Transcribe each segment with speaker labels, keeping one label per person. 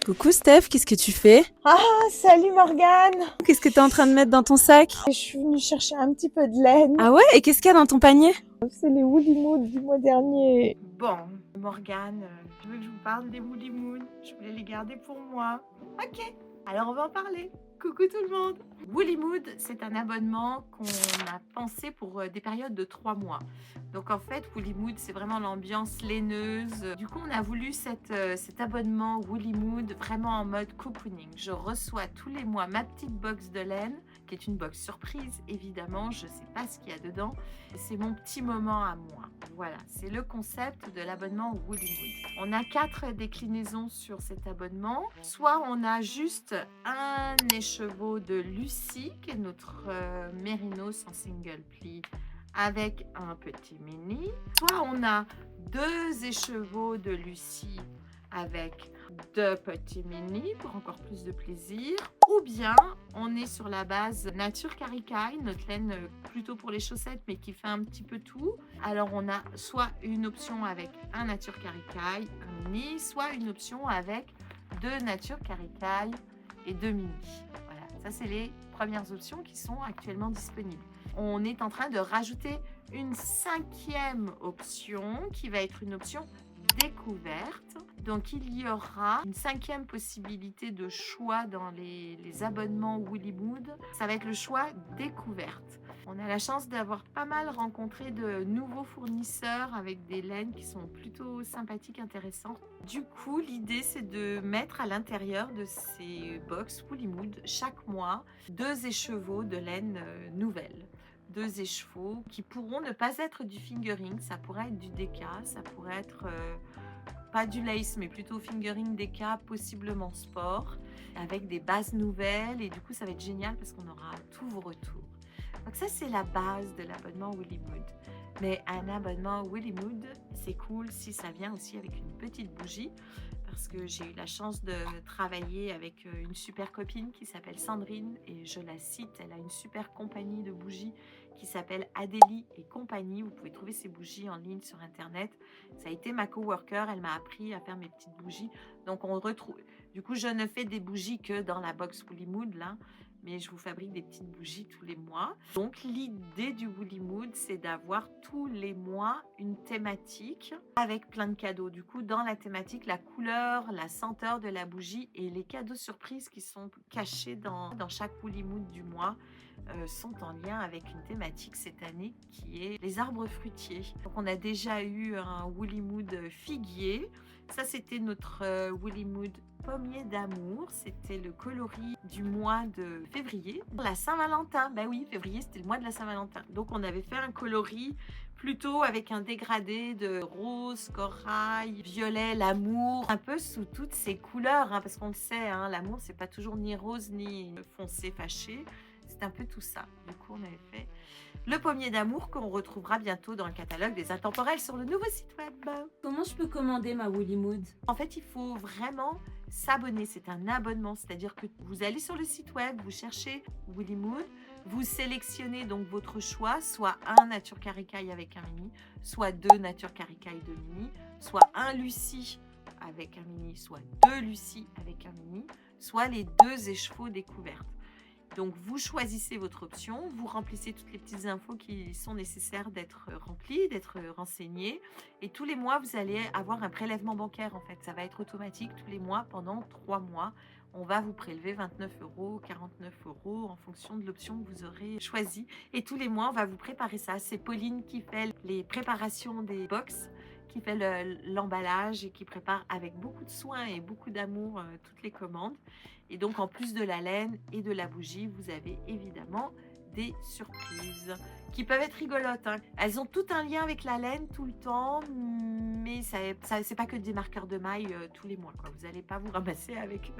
Speaker 1: Coucou Steph, qu'est-ce que tu fais?
Speaker 2: Ah, salut Morgane!
Speaker 1: Qu'est-ce que t'es en train de mettre dans ton sac?
Speaker 2: Je suis venue chercher un petit peu de laine.
Speaker 1: Ah ouais? Et qu'est-ce qu'il y a dans ton panier?
Speaker 2: C'est les Woody Mood du mois dernier.
Speaker 3: Bon, Morgane, je veux que je vous parle des Woolly Moon. Je voulais les garder pour moi. Ok, alors on va en parler. Coucou tout le monde. Woolly Mood, c'est un abonnement qu'on a pensé pour des périodes de 3 mois. Donc en fait, Woolly Mood, c'est vraiment l'ambiance laineuse. Du coup, on a voulu cet abonnement Woolly Mood vraiment en mode cocooning. Je reçois tous les mois ma petite box de laine, qui est une box surprise, évidemment. Je ne sais pas ce qu'il y a dedans. C'est mon petit moment à moi. Voilà, c'est le concept de l'abonnement Woolly Mood. On a 4 déclinaisons sur cet abonnement. Soit on a juste un écheveau de Lucie, qui est notre mérinos en single pli, avec un petit mini. Soit on a 2 écheveaux de Lucie avec 2 petits mini pour encore plus de plaisir. Ou bien on est sur la base Nature Caricaille, notre laine plutôt pour les chaussettes mais qui fait un petit peu tout. Alors on a soit une option avec un Nature Caricaille, un mini, soit une option avec 2 Nature Caricaille et 2 mini. Voilà, ça c'est les premières options qui sont actuellement disponibles. On est en train de rajouter une 5e option qui va être une option découverte. Donc il y aura une 5e possibilité de choix dans les abonnements Woolly Mood. Ça va être le choix découverte. On a la chance d'avoir pas mal rencontré de nouveaux fournisseurs avec des laines qui sont plutôt sympathiques, intéressantes. Du coup, l'idée c'est de mettre à l'intérieur de ces box Woolly Mood chaque mois 2 écheveaux de laine nouvelles. 2 écheveaux qui pourront ne pas être du fingering, ça pourrait être du déca, ça pourrait être pas du lace mais plutôt fingering déca, possiblement sport, avec des bases nouvelles et du coup ça va être génial parce qu'on aura tous vos retours. Donc ça c'est la base de l'abonnement Woolly Mood. Mais un abonnement Woolly Mood, c'est cool si ça vient aussi avec une petite bougie, parce que j'ai eu la chance de travailler avec une super copine qui s'appelle Sandrine, et je la cite, elle a une super compagnie de bougies qui s'appelle Adélie et compagnie. Vous pouvez trouver ces bougies en ligne sur internet. Ça a été ma coworker, elle m'a appris à faire mes petites bougies. Donc on retrouve. Du coup, je ne fais des bougies que dans la box Woolly Mood là, mais je vous fabrique des petites bougies tous les mois. Donc l'idée du Woolly Mood, c'est d'avoir tous les mois une thématique avec plein de cadeaux. Du coup, dans la thématique, la couleur, la senteur de la bougie et les cadeaux surprises qui sont cachés dans chaque Woolly Mood du mois sont en lien avec une thématique cette année qui est les arbres fruitiers. Donc on a déjà eu un Woolly Mood figuier. Ça, c'était notre Woolly Mood pommier d'amour. C'était le coloris du mois de février. La Saint-Valentin, ben oui, février, c'était le mois de la Saint-Valentin. Donc, on avait fait un coloris plutôt avec un dégradé de rose, corail, violet, l'amour, un peu sous toutes ces couleurs, hein, parce qu'on le sait, hein, l'amour, c'est pas toujours ni rose ni foncé fâché. C'est un peu tout ça. Du coup, on avait fait le pommier d'amour qu'on retrouvera bientôt dans le catalogue des intemporels sur le nouveau site web.
Speaker 1: Comment je peux commander ma Woolly Mood?
Speaker 3: En fait, il faut vraiment s'abonner. C'est un abonnement, c'est-à-dire que vous allez sur le site web, vous cherchez Woolly Mood, vous sélectionnez donc votre choix, soit un Nature Caricaille avec un mini, soit 2 Nature Caricaille de mini, soit un Lucie avec un mini, soit 2 Lucie avec un mini, soit les 2 écheveaux découvertes. Donc, vous choisissez votre option, vous remplissez toutes les petites infos qui sont nécessaires d'être remplies, d'être renseignées. Et tous les mois, vous allez avoir un prélèvement bancaire, en fait. Ça va être automatique tous les mois pendant 3 mois. On va vous prélever 29 €, 49 € en fonction de l'option que vous aurez choisie. Et tous les mois, on va vous préparer ça. C'est Pauline qui fait les préparations des box, qui fait l'emballage et qui prépare avec beaucoup de soin et beaucoup d'amour toutes les commandes. Et donc, en plus de la laine et de la bougie, vous avez évidemment des surprises qui peuvent être rigolotes, hein. Elles ont tout un lien avec la laine tout le temps, mais c'est pas que des marqueurs de maille tous les mois, quoi. Vous n'allez pas vous ramasser avec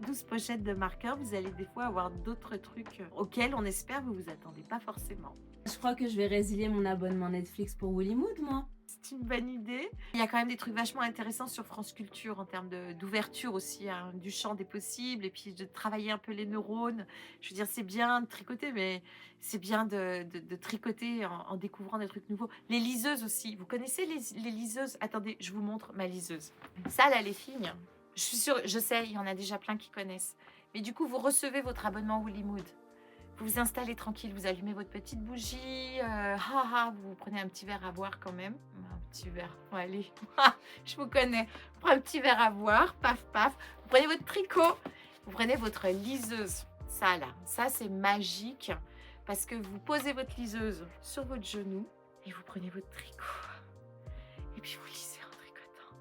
Speaker 3: 12 pochettes de marqueurs. Vous allez des fois avoir d'autres trucs auxquels on espère vous vous attendez pas forcément.
Speaker 1: Je crois que je vais résilier mon abonnement Netflix pour Woolly Mood, moi.
Speaker 3: C'est une bonne idée. Il y a quand même des trucs vachement intéressants sur France Culture en termes d'ouverture aussi, hein, du champ des possibles, et puis de travailler un peu les neurones. Je veux dire, c'est bien de tricoter, mais c'est bien de tricoter en découvrant des trucs nouveaux. Les liseuses aussi. Vous connaissez les liseuses? Attendez, je vous montre ma liseuse. Ça, là, les filles, Je suis sûre, je sais, il y en a déjà plein qui connaissent. Mais du coup, vous recevez votre abonnement Woolly Mood. Vous vous installez tranquille, vous allumez votre petite bougie. Vous prenez un petit verre à boire quand même. Un petit verre, bon, allez, je vous connais. Vous prenez un petit verre à boire, paf, paf. Vous prenez votre tricot, vous prenez votre liseuse. Ça là, ça c'est magique. Parce que vous posez votre liseuse sur votre genou et vous prenez votre tricot. Et puis vous lisez en tricotant.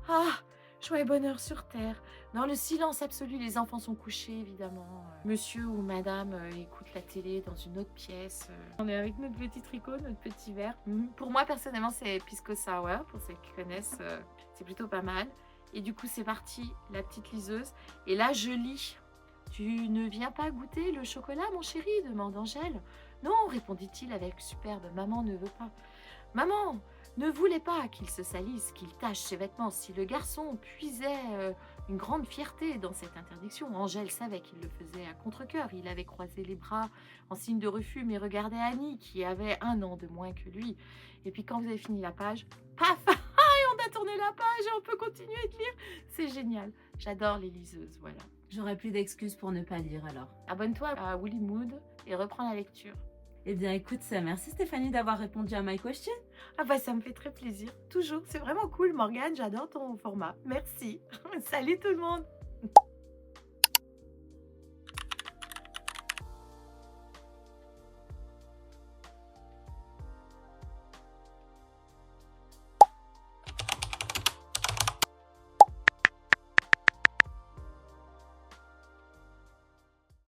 Speaker 3: Ah, joie et bonheur sur terre. Dans le silence absolu, les enfants sont couchés, évidemment. Monsieur ou madame écoute la télé dans une autre pièce. On est avec notre petit tricot, notre petit verre. Pour moi, personnellement, c'est Pisco Sour. Pour ceux qui connaissent, c'est plutôt pas mal. Et du coup, c'est parti, la petite liseuse. Et là, je lis. Tu ne viens pas goûter le chocolat, mon chéri demande Angèle. Non, répondit-il avec superbe. Maman ne veut pas. Maman ne voulait pas qu'il se salisse, qu'il tache ses vêtements. Si le garçon puisait une grande fierté dans cette interdiction, Angèle savait qu'il le faisait à contre-cœur. Il avait croisé les bras en signe de refus, mais regardait Annie, qui avait 1 an de moins que lui. Et puis quand vous avez fini la page, paf, on a tourné la page et on peut continuer de lire. C'est génial. J'adore les liseuses, voilà.
Speaker 1: J'aurais plus d'excuses pour ne pas lire alors.
Speaker 3: Abonne-toi à Woolly Mood et reprends la lecture.
Speaker 1: Eh bien écoute, ça, merci Stéphanie d'avoir répondu à my question.
Speaker 3: Ah bah ça me fait très plaisir, toujours. C'est vraiment cool Morgane, j'adore ton format. Merci. Salut tout le monde.